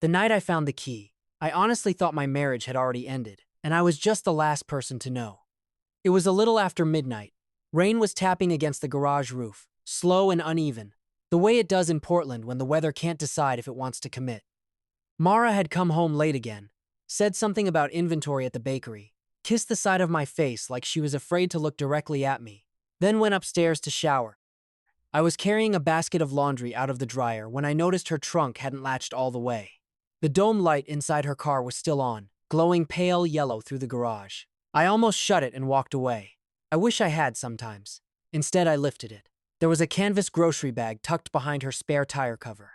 The night I found the key, I honestly thought my marriage had already ended, and I was just the last person to know. It was a little after midnight. Rain was tapping against the garage roof, slow and uneven, the way it does in Portland when the weather can't decide if it wants to commit. Mara had come home late again, said something about inventory at the bakery, kissed the side of my face like she was afraid to look directly at me, then went upstairs to shower. I was carrying a basket of laundry out of the dryer when I noticed her trunk hadn't latched all the way. The dome light inside her car was still on, glowing pale yellow through the garage. I almost shut it and walked away. I wish I had sometimes. Instead, I lifted it. There was a canvas grocery bag tucked behind her spare tire cover.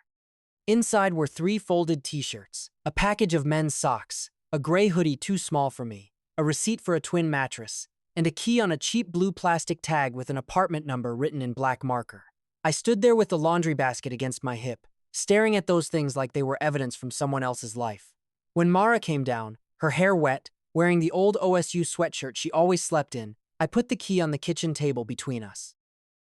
Inside were 3 folded t-shirts, a package of men's socks, a gray hoodie too small for me, a receipt for a twin mattress, and a key on a cheap blue plastic tag with an apartment number written in black marker. I stood there with the laundry basket against my hip, staring at those things like they were evidence from someone else's life. When Mara came down, her hair wet, wearing the old OSU sweatshirt she always slept in, I put the key on the kitchen table between us.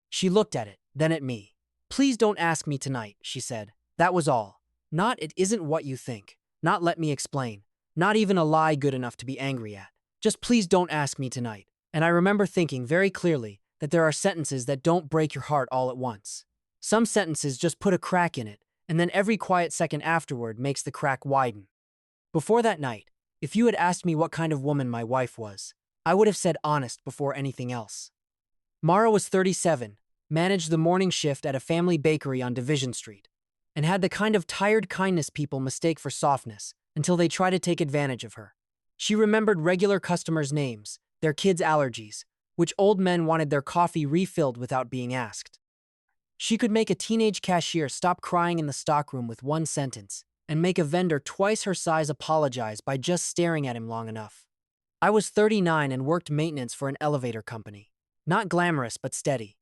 She looked at it, then at me. "Please don't ask me tonight," she said. That was all. Not "it isn't what you think." Not "let me explain." Not even a lie good enough to be angry at. Just "please don't ask me tonight." And I remember thinking very clearly that there are sentences that don't break your heart all at once. Some sentences just put a crack in it, and then every quiet second afterward makes the crack widen. Before that night, if you had asked me what kind of woman my wife was, I would have said honest before anything else. Mara was 37, managed the morning shift at a family bakery on Division Street, and had the kind of tired kindness people mistake for softness until they try to take advantage of her. She remembered regular customers' names, their kids' allergies, which old men wanted their coffee refilled without being asked. She could make a teenage cashier stop crying in the stockroom with one sentence, and make a vendor twice her size apologize by just staring at him long enough. I was 39 and worked maintenance for an elevator company. Not glamorous, but steady.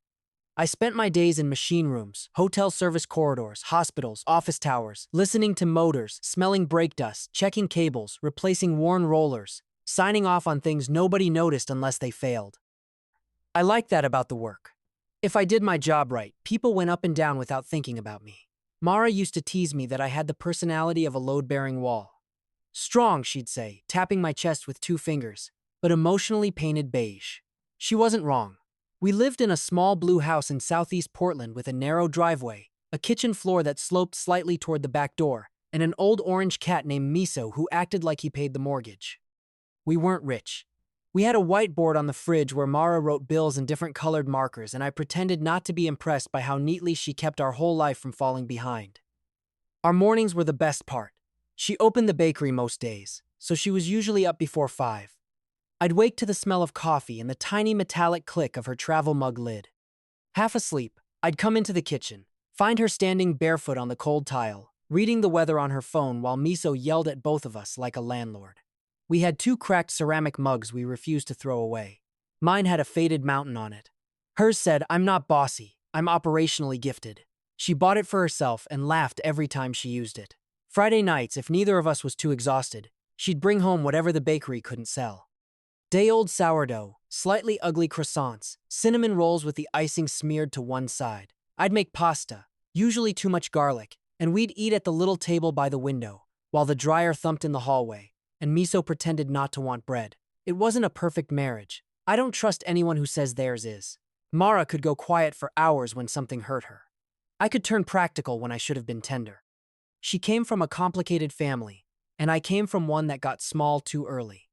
I spent my days in machine rooms, hotel service corridors, hospitals, office towers, listening to motors, smelling brake dust, checking cables, replacing worn rollers, signing off on things nobody noticed unless they failed. I liked that about the work. If I did my job right, people went up and down without thinking about me. Mara used to tease me that I had the personality of a load-bearing wall. Strong, she'd say, tapping my chest with 2 fingers, but emotionally painted beige. She wasn't wrong. We lived in a small blue house in southeast Portland with a narrow driveway, a kitchen floor that sloped slightly toward the back door, and an old orange cat named Miso who acted like he paid the mortgage. We weren't rich. We had a whiteboard on the fridge where Mara wrote bills in different colored markers, and I pretended not to be impressed by how neatly she kept our whole life from falling behind. Our mornings were the best part. She opened the bakery most days, so she was usually up before 5. I'd wake to the smell of coffee and the tiny metallic click of her travel mug lid. Half asleep, I'd come into the kitchen, find her standing barefoot on the cold tile, reading the weather on her phone while Miso yelled at both of us like a landlord. We had 2 cracked ceramic mugs we refused to throw away. Mine had a faded mountain on it. Hers said, "I'm not bossy, I'm operationally gifted." She bought it for herself and laughed every time she used it. Friday nights, if neither of us was too exhausted, she'd bring home whatever the bakery couldn't sell. Day-old sourdough, slightly ugly croissants, cinnamon rolls with the icing smeared to one side. I'd make pasta, usually too much garlic, and we'd eat at the little table by the window, while the dryer thumped in the hallway, and Miso pretended not to want bread. It wasn't a perfect marriage. I don't trust anyone who says theirs is. Mara could go quiet for hours when something hurt her. I could turn practical when I should have been tender. She came from a complicated family, and I came from one that got small too early.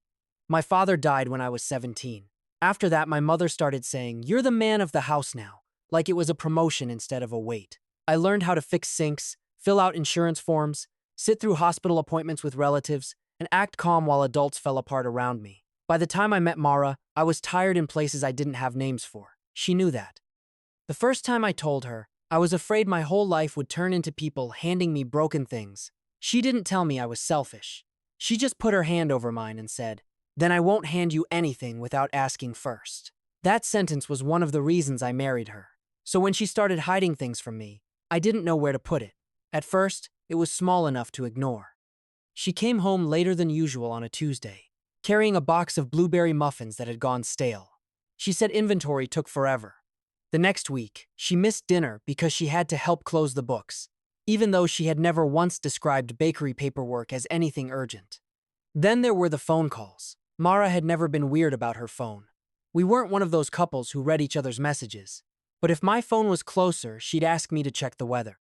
My father died when I was 17. After that, my mother started saying, "You're the man of the house now," like it was a promotion instead of a weight. I learned how to fix sinks, fill out insurance forms, sit through hospital appointments with relatives, and act calm while adults fell apart around me. By the time I met Mara, I was tired in places I didn't have names for. She knew that. The first time I told her, I was afraid my whole life would turn into people handing me broken things. She didn't tell me I was selfish. She just put her hand over mine and said, "Then I won't hand you anything without asking first." That sentence was one of the reasons I married her. So when she started hiding things from me, I didn't know where to put it. At first, it was small enough to ignore. She came home later than usual on a Tuesday, carrying a box of blueberry muffins that had gone stale. She said inventory took forever. The next week, she missed dinner because she had to help close the books. even though she had never once described bakery paperwork as anything urgent. Then there were the phone calls. Mara had never been weird about her phone. We weren't one of those couples who read each other's messages. But if my phone was closer, she'd ask me to check the weather.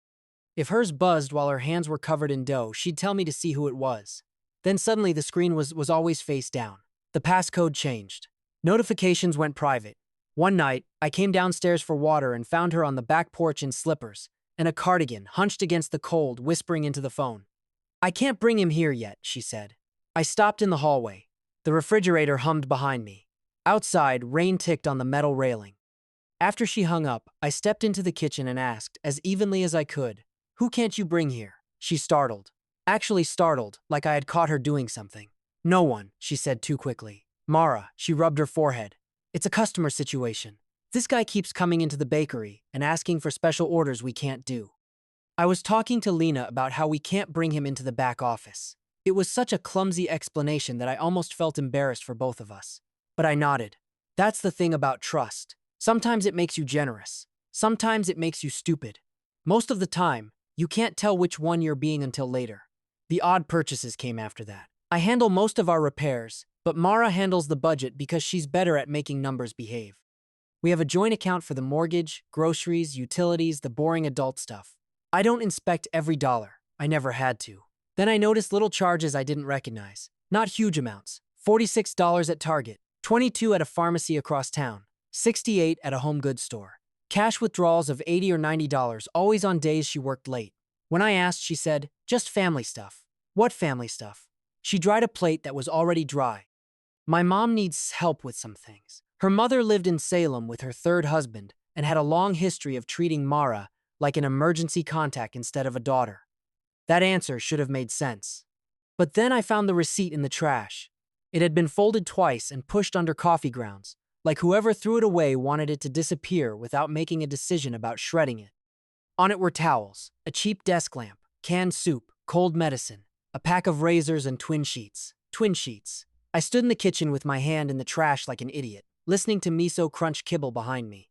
If hers buzzed while her hands were covered in dough, she'd tell me to see who it was. Then suddenly the screen was always face down. The passcode changed. Notifications went private. One night, I came downstairs for water and found her on the back porch in slippers and a cardigan, hunched against the cold, whispering into the phone. "I can't bring him here yet," she said. I stopped in the hallway. The refrigerator hummed behind me. Outside, rain ticked on the metal railing. After she hung up, I stepped into the kitchen and asked, as evenly as I could, "Who can't you bring here?" She startled. Actually startled, like I had caught her doing something. "No one," she said too quickly. "Mara," she rubbed her forehead. "It's a customer situation. This guy keeps coming into the bakery and asking for special orders we can't do." I was talking to Lena about how we can't bring him into the back office. It was such a clumsy explanation that I almost felt embarrassed for both of us. But I nodded. That's the thing about trust. Sometimes it makes you generous. Sometimes it makes you stupid. Most of the time, you can't tell which one you're being until later. The odd purchases came after that. I handle most of our repairs, but Mara handles the budget because she's better at making numbers behave. We have a joint account for the mortgage, groceries, utilities, the boring adult stuff. I don't inspect every dollar. I never had to. Then I noticed little charges I didn't recognize. Not huge amounts. $46 at Target, $22 at a pharmacy across town, $68 at a home goods store. Cash withdrawals of $80 or $90, always on days she worked late. When I asked, she said, "Just family stuff." "What family stuff?" She dried a plate that was already dry. "My mom needs help with some things." Her mother lived in Salem with her third husband and had a long history of treating Mara like an emergency contact instead of a daughter. That answer should have made sense. But then I found the receipt in the trash. It had been folded twice and pushed under coffee grounds, like whoever threw it away wanted it to disappear without making a decision about shredding it. On it were towels, a cheap desk lamp, canned soup, cold medicine, a pack of razors, and twin sheets. Twin sheets. I stood in the kitchen with my hand in the trash like an idiot, listening to miso crunch kibble behind me.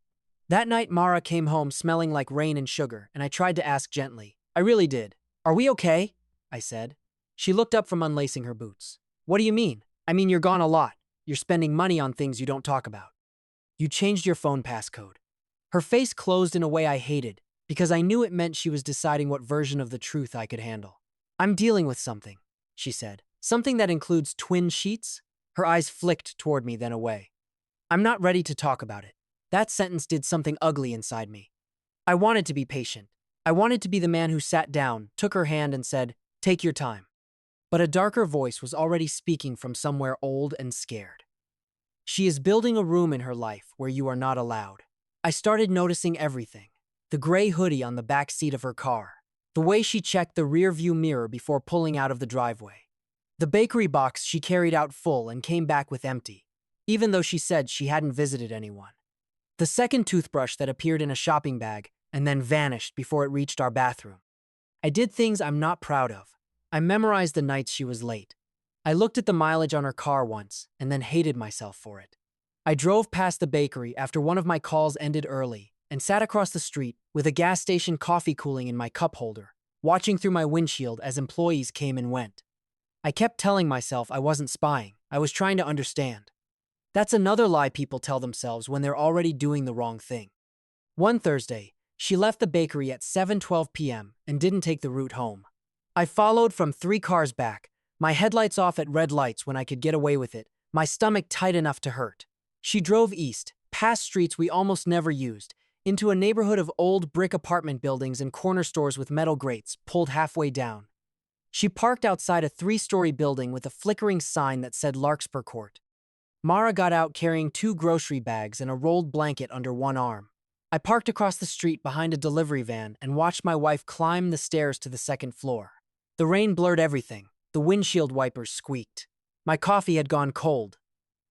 That night, Mara came home smelling like rain and sugar, and I tried to ask gently. I really did. "Are we okay?" I said. She looked up from unlacing her boots. "What do you mean?" "I mean, you're gone a lot. You're spending money on things you don't talk about. You changed your phone passcode." Her face closed in a way I hated, because I knew it meant she was deciding what version of the truth I could handle. "I'm dealing with something," she said. "Something that includes twin sheets?" Her eyes flicked toward me, then away. "I'm not ready to talk about it." That sentence did something ugly inside me. I wanted to be patient. I wanted to be the man who sat down, took her hand, and said, "Take your time." But a darker voice was already speaking from somewhere old and scared. "She is building a room in her life where you are not allowed." I started noticing everything. The gray hoodie on the back seat of her car. The way she checked the rear-view mirror before pulling out of the driveway. The bakery box she carried out full and came back with empty, even though she said she hadn't visited anyone. The second toothbrush that appeared in a shopping bag and then vanished before it reached our bathroom. I did things I'm not proud of. I memorized the nights she was late. I looked at the mileage on her car once and then hated myself for it. I drove past the bakery after one of my calls ended early and sat across the street with a gas station coffee cooling in my cup holder, watching through my windshield as employees came and went. I kept telling myself I wasn't spying. I was trying to understand. That's another lie people tell themselves when they're already doing the wrong thing. One Thursday, she left the bakery at 7:12 p.m. and didn't take the route home. I followed from 3 cars back, my headlights off at red lights when I could get away with it, my stomach tight enough to hurt. She drove east, past streets we almost never used, into a neighborhood of old brick apartment buildings and corner stores with metal grates pulled halfway down. She parked outside a 3-story building with a flickering sign that said Larkspur Court. Mara got out carrying 2 grocery bags and a rolled blanket under one arm. I parked across the street behind a delivery van and watched my wife climb the stairs to the second floor. The rain blurred everything. The windshield wipers squeaked. My coffee had gone cold.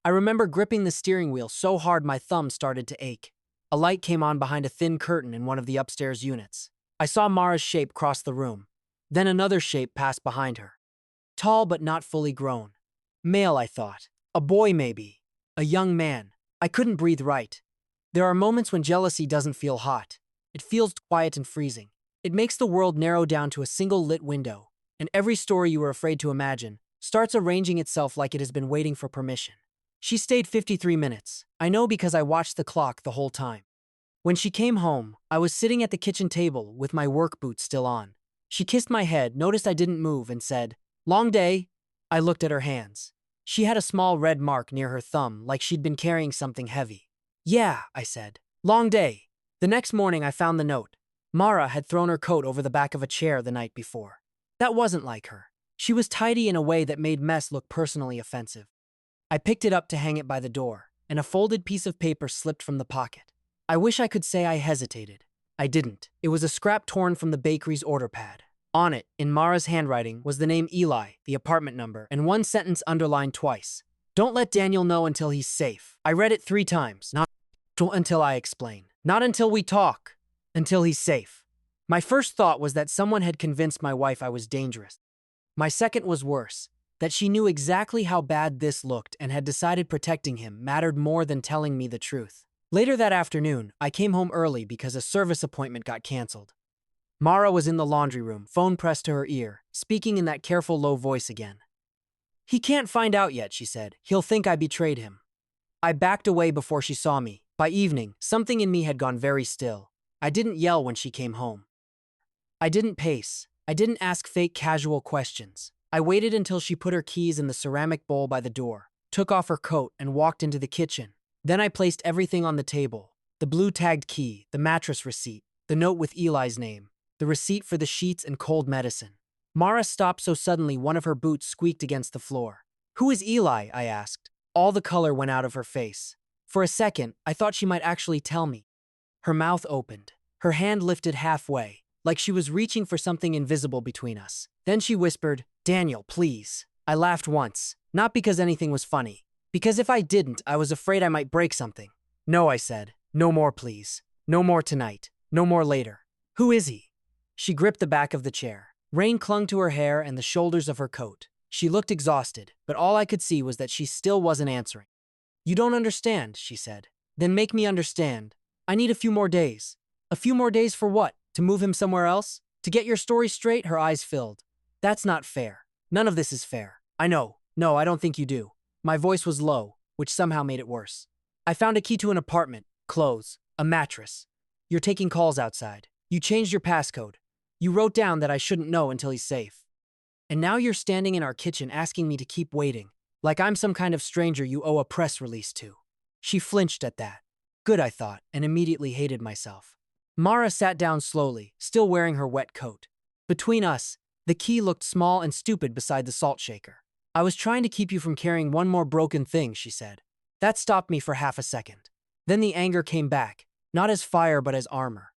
I remember gripping the steering wheel so hard my thumb started to ache. A light came on behind a thin curtain in one of the upstairs units. I saw Mara's shape cross the room. Then another shape passed behind her. Tall but not fully grown. Male, I thought. A boy, maybe. A young man. I couldn't breathe right. There are moments when jealousy doesn't feel hot. It feels quiet and freezing. It makes the world narrow down to a single lit window, and every story you were afraid to imagine starts arranging itself like it has been waiting for permission. She stayed 53 minutes. I know because I watched the clock the whole time. When she came home, I was sitting at the kitchen table with my work boots still on. She kissed my head, noticed I didn't move, and said, "Long day?" I looked at her hands. She had a small red mark near her thumb, like she'd been carrying something heavy. "Yeah," I said. "Long day." The next morning, I found the note. Mara had thrown her coat over the back of a chair the night before. That wasn't like her. She was tidy in a way that made mess look personally offensive. I picked it up to hang it by the door, and a folded piece of paper slipped from the pocket. I wish I could say I hesitated. I didn't. It was a scrap torn from the bakery's order pad. On it, in Mara's handwriting, was the name Eli, the apartment number, and one sentence underlined twice. "Don't let Daniel know until he's safe." I read it 3 times. Not until I explain. Not until we talk. Until he's safe. My first thought was that someone had convinced my wife I was dangerous. My second was worse, that she knew exactly how bad this looked and had decided protecting him mattered more than telling me the truth. Later that afternoon, I came home early because a service appointment got canceled. Mara was in the laundry room, phone pressed to her ear, speaking in that careful low voice again. "He can't find out yet," she said. "He'll think I betrayed him." I backed away before she saw me. By evening, something in me had gone very still. I didn't yell when she came home. I didn't pace. I didn't ask fake casual questions. I waited until she put her keys in the ceramic bowl by the door, took off her coat, and walked into the kitchen. Then I placed everything on the table. The blue tagged key, the mattress receipt, the note with Eli's name, the receipt for the sheets and cold medicine. Mara stopped so suddenly one of her boots squeaked against the floor. "Who is Eli?" I asked. All the color went out of her face. For a second, I thought she might actually tell me. Her mouth opened. Her hand lifted halfway, like she was reaching for something invisible between us. Then she whispered, "Daniel, please." I laughed once, not because anything was funny, because if I didn't, I was afraid I might break something. "No," I said. "No more, please. No more tonight. No more later." "Who is he?" She gripped the back of the chair. Rain clung to her hair and the shoulders of her coat. She looked exhausted, but all I could see was that she still wasn't answering. "You don't understand," she said. "Then make me understand. I need a few more days." "A few more days for what? To move him somewhere else? To get your story straight?" Her eyes filled. "That's not fair. None of this is fair. I know. No, I don't think you do." My voice was low, which somehow made it worse. "I found a key to an apartment, clothes, a mattress. You're taking calls outside. You changed your passcode. You wrote down that I shouldn't know until he's safe. And now you're standing in our kitchen asking me to keep waiting, like I'm some kind of stranger you owe a press release to." She flinched at that. Good, I thought, and immediately hated myself. Mara sat down slowly, still wearing her wet coat. Between us, the key looked small and stupid beside the salt shaker. "I was trying to keep you from carrying one more broken thing," she said. That stopped me for half a second. Then the anger came back, not as fire but as armor.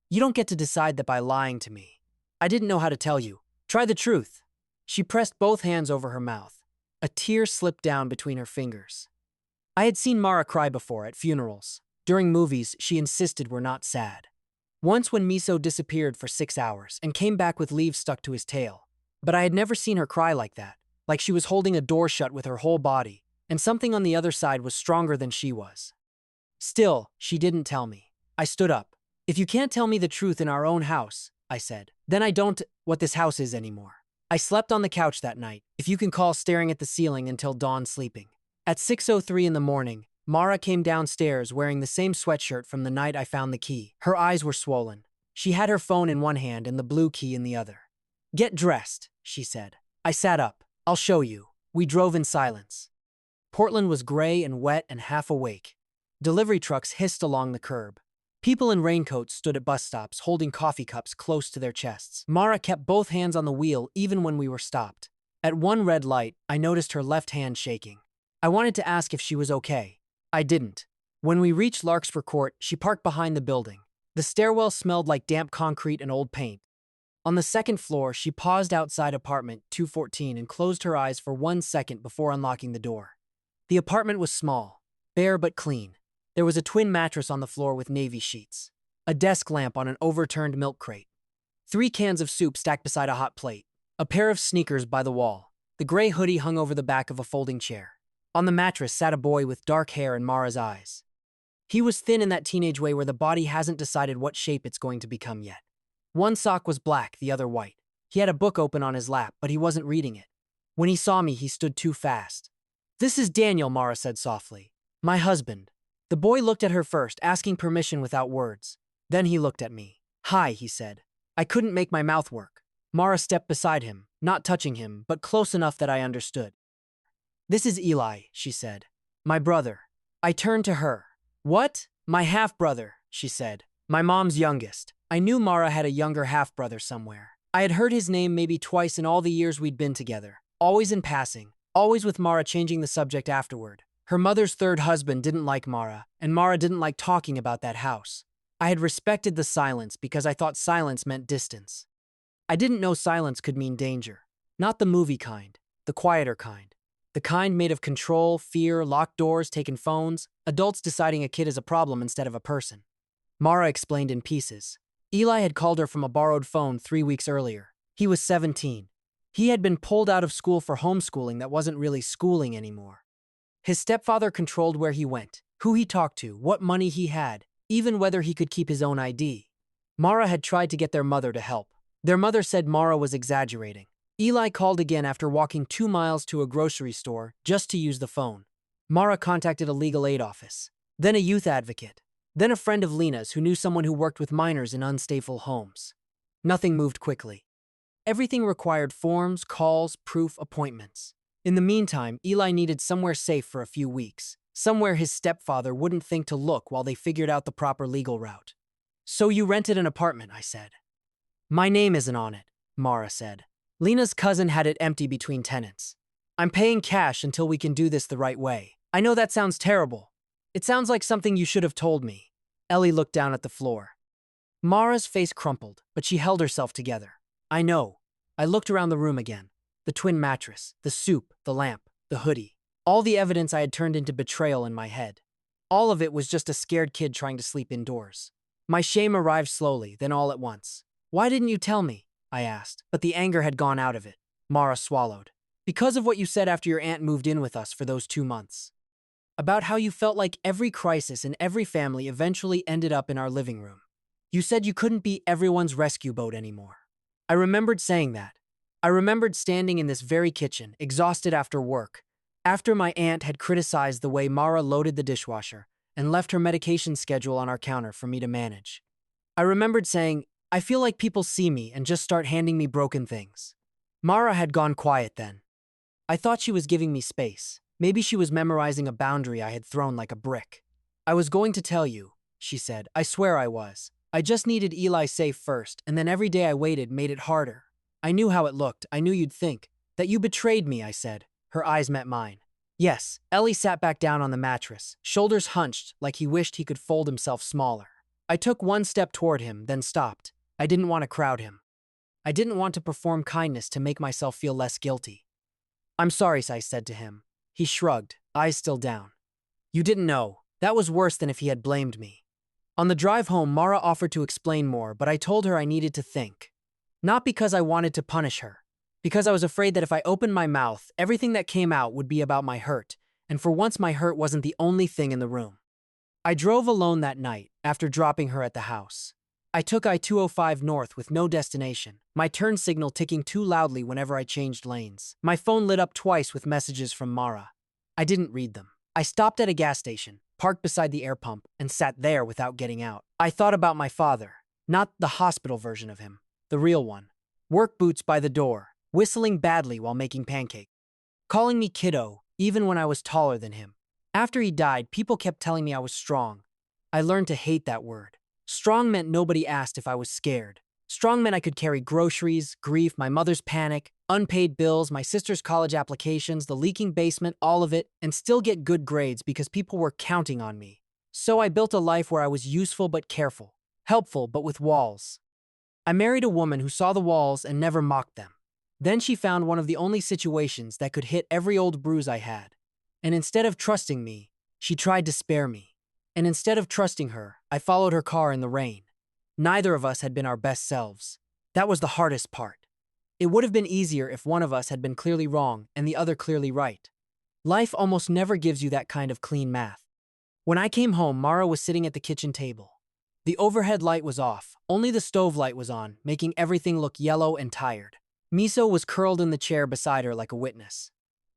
"You don't get to decide that by lying to me. I didn't know how to tell you. Try the truth." She pressed both hands over her mouth. A tear slipped down between her fingers. I had seen Mara cry before at funerals. During movies, she insisted we're not sad. Once when Miso disappeared for 6 hours and came back with leaves stuck to his tail. But I had never seen her cry like that, like she was holding a door shut with her whole body, and something on the other side was stronger than she was. Still, she didn't tell me. I stood up. "If you can't tell me the truth in our own house," I said, "then I don't what this house is anymore." I slept on the couch that night, if you can call staring at the ceiling until dawn sleeping. At 6:03 in the morning, Mara came downstairs wearing the same sweatshirt from the night I found the key. Her eyes were swollen. She had her phone in one hand and the blue key in the other. "Get dressed," she said. I sat up. "I'll show you." We drove in silence. Portland was gray and wet and half awake. Delivery trucks hissed along the curb. People in raincoats stood at bus stops holding coffee cups close to their chests. Mara kept both hands on the wheel even when we were stopped. At one red light, I noticed her left hand shaking. I wanted to ask if she was okay. I didn't. When we reached Larkspur Court, she parked behind the building. The stairwell smelled like damp concrete and old paint. On the second floor, she paused outside apartment 214 and closed her eyes for 1 second before unlocking the door. The apartment was small, bare but clean. There was a twin mattress on the floor with navy sheets, a desk lamp on an overturned milk crate, 3 cans of soup stacked beside a hot plate, a pair of sneakers by the wall. The gray hoodie hung over the back of a folding chair. On the mattress sat a boy with dark hair and Mara's eyes. He was thin in that teenage way where the body hasn't decided what shape it's going to become yet. One sock was black, the other white. He had a book open on his lap, but he wasn't reading it. When he saw me, he stood too fast. "This is Daniel," Mara said softly. "My husband." The boy looked at her first, asking permission without words. Then he looked at me. "Hi," he said. I couldn't make my mouth work. Mara stepped beside him, not touching him, but close enough that I understood. "This is Eli," she said. "My brother." I turned to her. "What?" "My half-brother," she said. "My mom's youngest." I knew Mara had a younger half-brother somewhere. I had heard his name maybe twice in all the years we'd been together, always in passing, always with Mara changing the subject afterward. Her mother's third husband didn't like Mara, and Mara didn't like talking about that house. I had respected the silence because I thought silence meant distance. I didn't know silence could mean danger. Not the movie kind, the quieter kind. The kind made of control, fear, locked doors, taken phones, adults deciding a kid is a problem instead of a person. Mara explained in pieces. Eli had called her from a borrowed phone 3 weeks earlier. He was 17. He had been pulled out of school for homeschooling that wasn't really schooling anymore. His stepfather controlled where he went, who he talked to, what money he had, even whether he could keep his own ID. Mara had tried to get their mother to help. Their mother said Mara was exaggerating. Eli called again after walking 2 miles to a grocery store just to use the phone. Mara contacted a legal aid office, then a youth advocate, then a friend of Lena's who knew someone who worked with minors in unstable homes. Nothing moved quickly. Everything required forms, calls, proof, appointments. In the meantime, Eli needed somewhere safe for a few weeks, somewhere his stepfather wouldn't think to look while they figured out the proper legal route. "So you rented an apartment," I said. "My name isn't on it," Mara said. "Lena's cousin had it empty between tenants. I'm paying cash until we can do this the right way. I know that sounds terrible. It sounds like something you should have told me." Ellie looked down at the floor. Mara's face crumpled, but she held herself together. "I know." I looked around the room again. The twin mattress, the soup, the lamp, the hoodie. All the evidence I had turned into betrayal in my head. All of it was just a scared kid trying to sleep indoors. My shame arrived slowly, then all at once. "Why didn't you tell me?" I asked, but the anger had gone out of it. Mara swallowed. "Because of what you said after your aunt moved in with us for those 2 months. About how you felt like every crisis in every family eventually ended up in our living room. You said you couldn't be everyone's rescue boat anymore." I remembered saying that. I remembered standing in this very kitchen, exhausted after work, after my aunt had criticized the way Mara loaded the dishwasher and left her medication schedule on our counter for me to manage. I remembered saying, "I feel like people see me and just start handing me broken things." Mara had gone quiet then. I thought she was giving me space. Maybe she was memorizing a boundary I had thrown like a brick. "I was going to tell you," she said. "I swear I was. I just needed Eli safe first, and then every day I waited made it harder. I knew how it looked. I knew you'd think. That you betrayed me," I said. Her eyes met mine. "Yes." Ellie sat back down on the mattress, shoulders hunched like he wished he could fold himself smaller. I took one step toward him, then stopped. I didn't want to crowd him. I didn't want to perform kindness to make myself feel less guilty. "I'm sorry," I said to him. He shrugged, eyes still down. "You didn't know." That was worse than if he had blamed me. On the drive home, Mara offered to explain more, but I told her I needed to think. Not because I wanted to punish her, because I was afraid that if I opened my mouth, everything that came out would be about my hurt, and for once my hurt wasn't the only thing in the room. I drove alone that night, after dropping her at the house. I took I-205 north with no destination, my turn signal ticking too loudly whenever I changed lanes. My phone lit up twice with messages from Mara. I didn't read them. I stopped at a gas station, parked beside the air pump, and sat there without getting out. I thought about my father, not the hospital version of him, the real one. Work boots by the door, whistling badly while making pancakes, calling me kiddo, even when I was taller than him. After he died, people kept telling me I was strong. I learned to hate that word. Strong meant nobody asked if I was scared. Strong meant I could carry groceries, grief, my mother's panic, unpaid bills, my sister's college applications, the leaking basement, all of it, and still get good grades because people were counting on me. So I built a life where I was useful but careful, helpful but with walls. I married a woman who saw the walls and never mocked them. Then she found one of the only situations that could hit every old bruise I had. And instead of trusting me, she tried to spare me. And instead of trusting her, I followed her car in the rain. Neither of us had been our best selves. That was the hardest part. It would have been easier if one of us had been clearly wrong and the other clearly right. Life almost never gives you that kind of clean math. When I came home, Mara was sitting at the kitchen table. The overhead light was off, only the stove light was on, making everything look yellow and tired. Miso was curled in the chair beside her like a witness.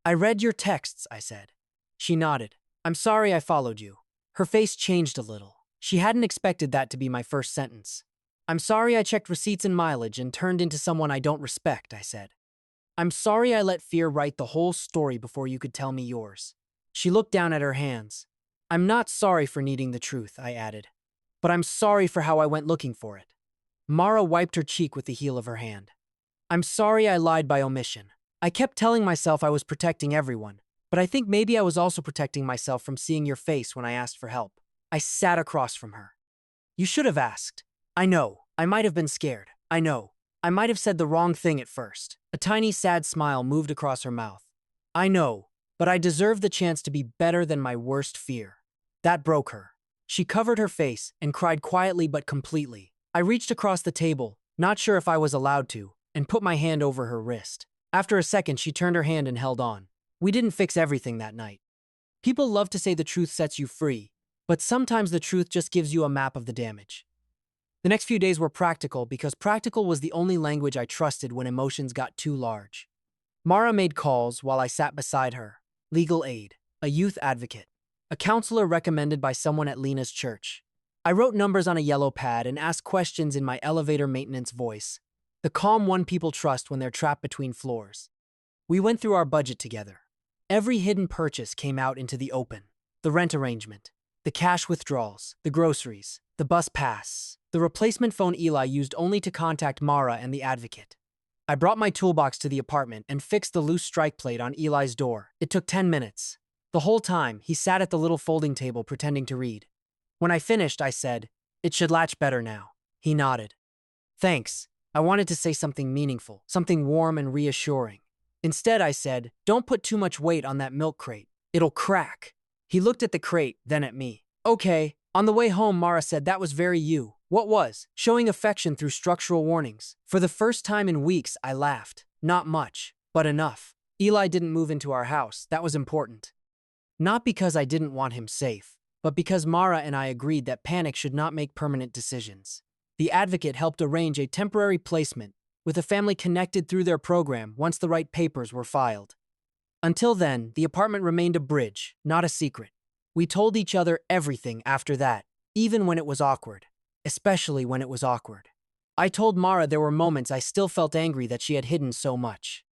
I read your texts, I said. She nodded. I'm sorry I followed you. Her face changed a little. She hadn't expected that to be my first sentence. I'm sorry I checked receipts and mileage and turned into someone I don't respect, I said. I'm sorry I let fear write the whole story before you could tell me yours. She looked down at her hands. I'm not sorry for needing the truth, I added. But I'm sorry for how I went looking for it. Mara wiped her cheek with the heel of her hand. I'm sorry I lied by omission. I kept telling myself I was protecting everyone, but I think maybe I was also protecting myself from seeing your face when I asked for help. I sat across from her. You should have asked. I know. I might have been scared. I know. I might have said the wrong thing at first. A tiny sad smile moved across her mouth. I know, but I deserve the chance to be better than my worst fear. That broke her. She covered her face and cried quietly but completely. I reached across the table, not sure if I was allowed to, and put my hand over her wrist. After a second, she turned her hand and held on. We didn't fix everything that night. People love to say the truth sets you free, but sometimes the truth just gives you a map of the damage. The next few days were practical because practical was the only language I trusted when emotions got too large. Mara made calls while I sat beside her. Legal aid, a youth advocate, a counselor recommended by someone at Lena's church. I wrote numbers on a yellow pad and asked questions in my elevator maintenance voice, the calm one people trust when they're trapped between floors. We went through our budget together. Every hidden purchase came out into the open. The rent arrangement, the cash withdrawals, the groceries, the bus pass, the replacement phone Eli used only to contact Mara and the advocate. I brought my toolbox to the apartment and fixed the loose strike plate on Eli's door. It took 10 minutes. The whole time, he sat at the little folding table pretending to read. When I finished, I said, "It should latch better now." He nodded. Thanks. I wanted to say something meaningful, something warm and reassuring. Instead, I said, "Don't put too much weight on that milk crate. It'll crack." He looked at the crate, then at me. Okay. On the way home, Mara said that was very you. What was? Showing affection through structural warnings. For the first time in weeks, I laughed. Not much, but enough. Eli didn't move into our house. That was important. Not because I didn't want him safe, but because Mara and I agreed that panic should not make permanent decisions. The advocate helped arrange a temporary placement with a family connected through their program once the right papers were filed. Until then, the apartment remained a bridge, not a secret. We told each other everything after that, even when it was awkward. Especially when it was awkward. I told Mara there were moments I still felt angry that she had hidden so much.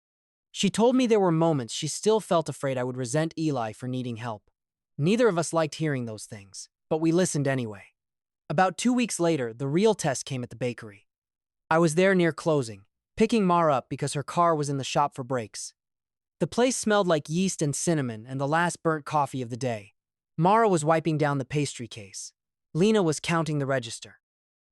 She told me there were moments she still felt afraid I would resent Eli for needing help. Neither of us liked hearing those things, but we listened anyway. About 2 weeks later, the real test came at the bakery. I was there near closing, picking Mara up because her car was in the shop for brakes. The place smelled like yeast and cinnamon and the last burnt coffee of the day. Mara was wiping down the pastry case. Lena was counting the register.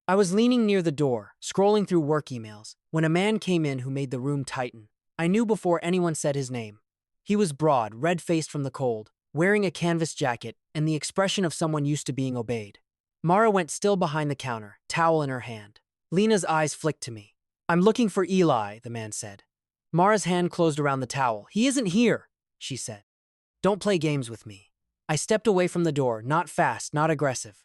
I was leaning near the door, scrolling through work emails, when a man came in who made the room tighten. I knew before anyone said his name. He was broad, red-faced from the cold, wearing a canvas jacket and the expression of someone used to being obeyed. Mara went still behind the counter, towel in her hand. Lena's eyes flicked to me. I'm looking for Eli, the man said. Mara's hand closed around the towel. He isn't here, she said. Don't play games with me. I stepped away from the door, not fast, not aggressive.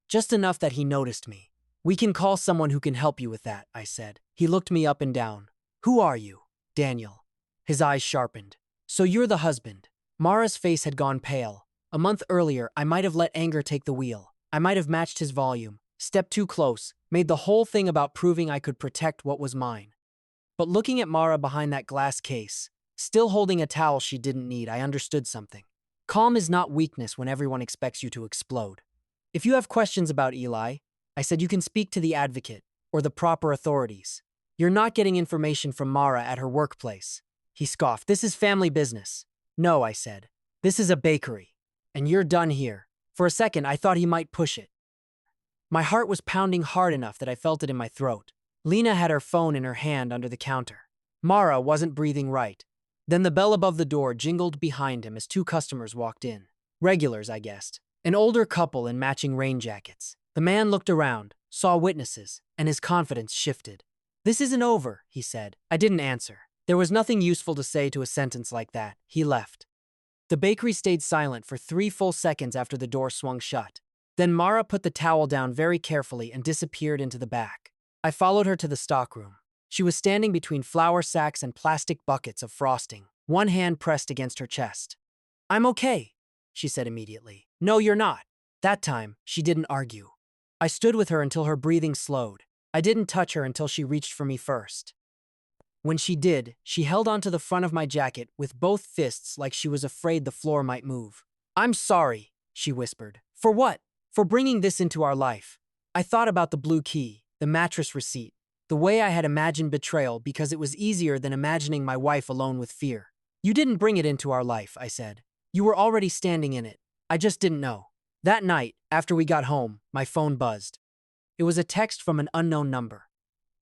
Just enough that he noticed me. We can call someone who can help you with that, I said. He looked me up and down. Who are you? Daniel. His eyes sharpened. So you're the husband. Mara's face had gone pale. A month earlier, I might have let anger take the wheel. I might have matched his volume, stepped too close, made the whole thing about proving I could protect what was mine. But looking at Mara behind that glass case, still holding a towel she didn't need, I understood something. Calm is not weakness when everyone expects you to explode. If you have questions about Eli, I said you can speak to the advocate or the proper authorities. You're not getting information from Mara at her workplace. He scoffed. This is family business. No, I said. This is a bakery. And you're done here. For a second, I thought he might push it. My heart was pounding hard enough that I felt it in my throat. Lena had her phone in her hand under the counter. Mara wasn't breathing right. Then the bell above the door jingled behind him as 2 customers walked in. Regulars, I guessed. An older couple in matching rain jackets. The man looked around, saw witnesses, and his confidence shifted. This isn't over, he said. I didn't answer. There was nothing useful to say to a sentence like that. He left. The bakery stayed silent for 3 full seconds after the door swung shut. Then Mara put the towel down very carefully and disappeared into the back. I followed her to the stockroom. She was standing between flour sacks and plastic buckets of frosting, one hand pressed against her chest. "I'm okay," she said immediately. "No, you're not." That time, she didn't argue. I stood with her until her breathing slowed. I didn't touch her until she reached for me first. When she did, she held onto the front of my jacket with both fists like she was afraid the floor might move. "I'm sorry," she whispered. "For what? For bringing this into our life." I thought about the blue key, the mattress receipt, the way I had imagined betrayal because it was easier than imagining my wife alone with fear. "You didn't bring it into our life," I said. "You were already standing in it. I just didn't know." That night, after we got home, my phone buzzed. It was a text from an unknown number.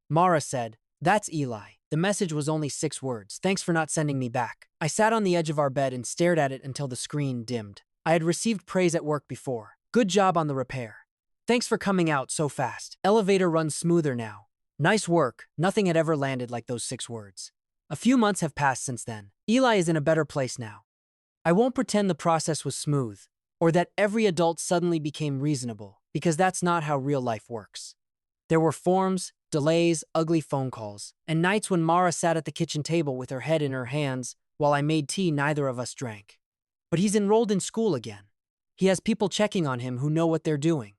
Mara said, "That's Eli." The message was only 6 words. "Thanks for not sending me back." I sat on the edge of our bed and stared at it until the screen dimmed. I had received praise at work before. "Good job on the repair. Thanks for coming out so fast. Elevator runs smoother now. Nice work." Nothing had ever landed like those 6 words. A few months have passed since then. Eli is in a better place now. I won't pretend the process was smooth, or that every adult suddenly became reasonable, because that's not how real life works. There were forms, delays, ugly phone calls, and nights when Mara sat at the kitchen table with her head in her hands while I made tea neither of us drank. But he's enrolled in school again. He has people checking on him who know what they're doing.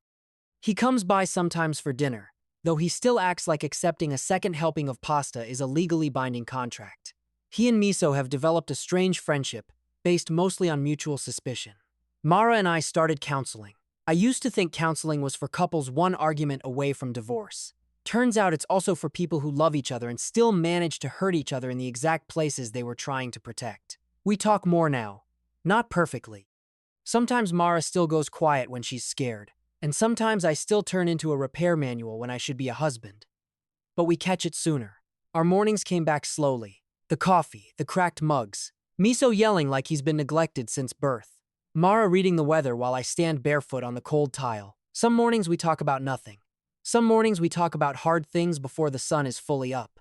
He comes by sometimes for dinner, though he still acts like accepting a second helping of pasta is a legally binding contract. He and Miso have developed a strange friendship, based mostly on mutual suspicion. Mara and I started counseling. I used to think counseling was for couples one argument away from divorce. Turns out it's also for people who love each other and still manage to hurt each other in the exact places they were trying to protect. We talk more now. Not perfectly. Sometimes Mara still goes quiet when she's scared, and sometimes I still turn into a repair manual when I should be a husband. But we catch it sooner. Our mornings came back slowly. The coffee, the cracked mugs, Miso yelling like he's been neglected since birth, Mara reading the weather while I stand barefoot on the cold tile. Some mornings we talk about nothing. Some mornings we talk about hard things before the sun is fully up.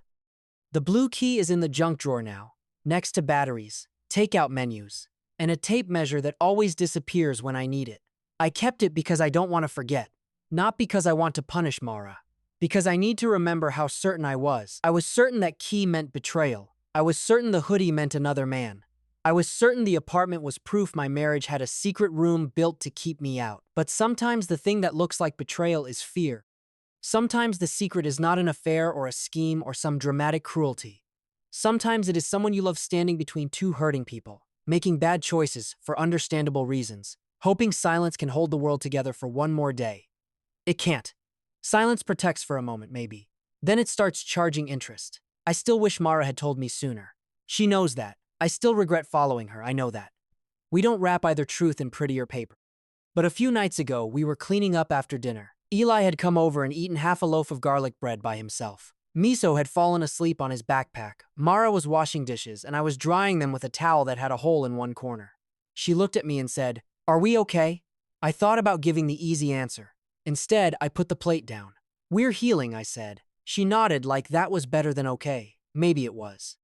The blue key is in the junk drawer now, next to batteries, takeout menus, and a tape measure that always disappears when I need it. I kept it because I don't want to forget, not because I want to punish Mara, because I need to remember how certain I was. I was certain that key meant betrayal. I was certain the hoodie meant another man. I was certain the apartment was proof my marriage had a secret room built to keep me out. But sometimes the thing that looks like betrayal is fear. Sometimes the secret is not an affair or a scheme or some dramatic cruelty. Sometimes it is someone you love standing between two hurting people, making bad choices for understandable reasons, hoping silence can hold the world together for one more day. It can't. Silence protects for a moment, maybe. Then it starts charging interest. I still wish Mara had told me sooner. She knows that. I still regret following her, I know that. We don't wrap either truth in prettier paper. But a few nights ago, we were cleaning up after dinner. Eli had come over and eaten half a loaf of garlic bread by himself. Miso had fallen asleep on his backpack. Mara was washing dishes, and I was drying them with a towel that had a hole in one corner. She looked at me and said, "Are we okay?" I thought about giving the easy answer. Instead, I put the plate down. "We're healing," I said. She nodded like that was better than okay. Maybe it was.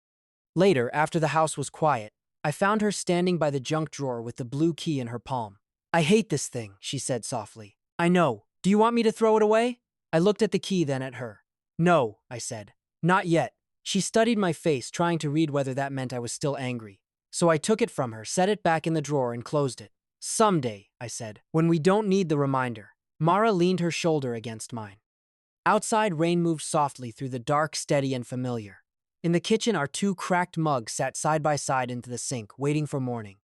Later, after the house was quiet, I found her standing by the junk drawer with the blue key in her palm. "I hate this thing," she said softly. "I know. Do you want me to throw it away?" I looked at the key, then at her. "No," I said. "Not yet." She studied my face, trying to read whether that meant I was still angry. So I took it from her, set it back in the drawer, and closed it. "Someday," I said, "when we don't need the reminder." Mara leaned her shoulder against mine. Outside, rain moved softly through the dark, steady, and familiar. In the kitchen, our 2 cracked mugs sat side by side into the sink, waiting for morning.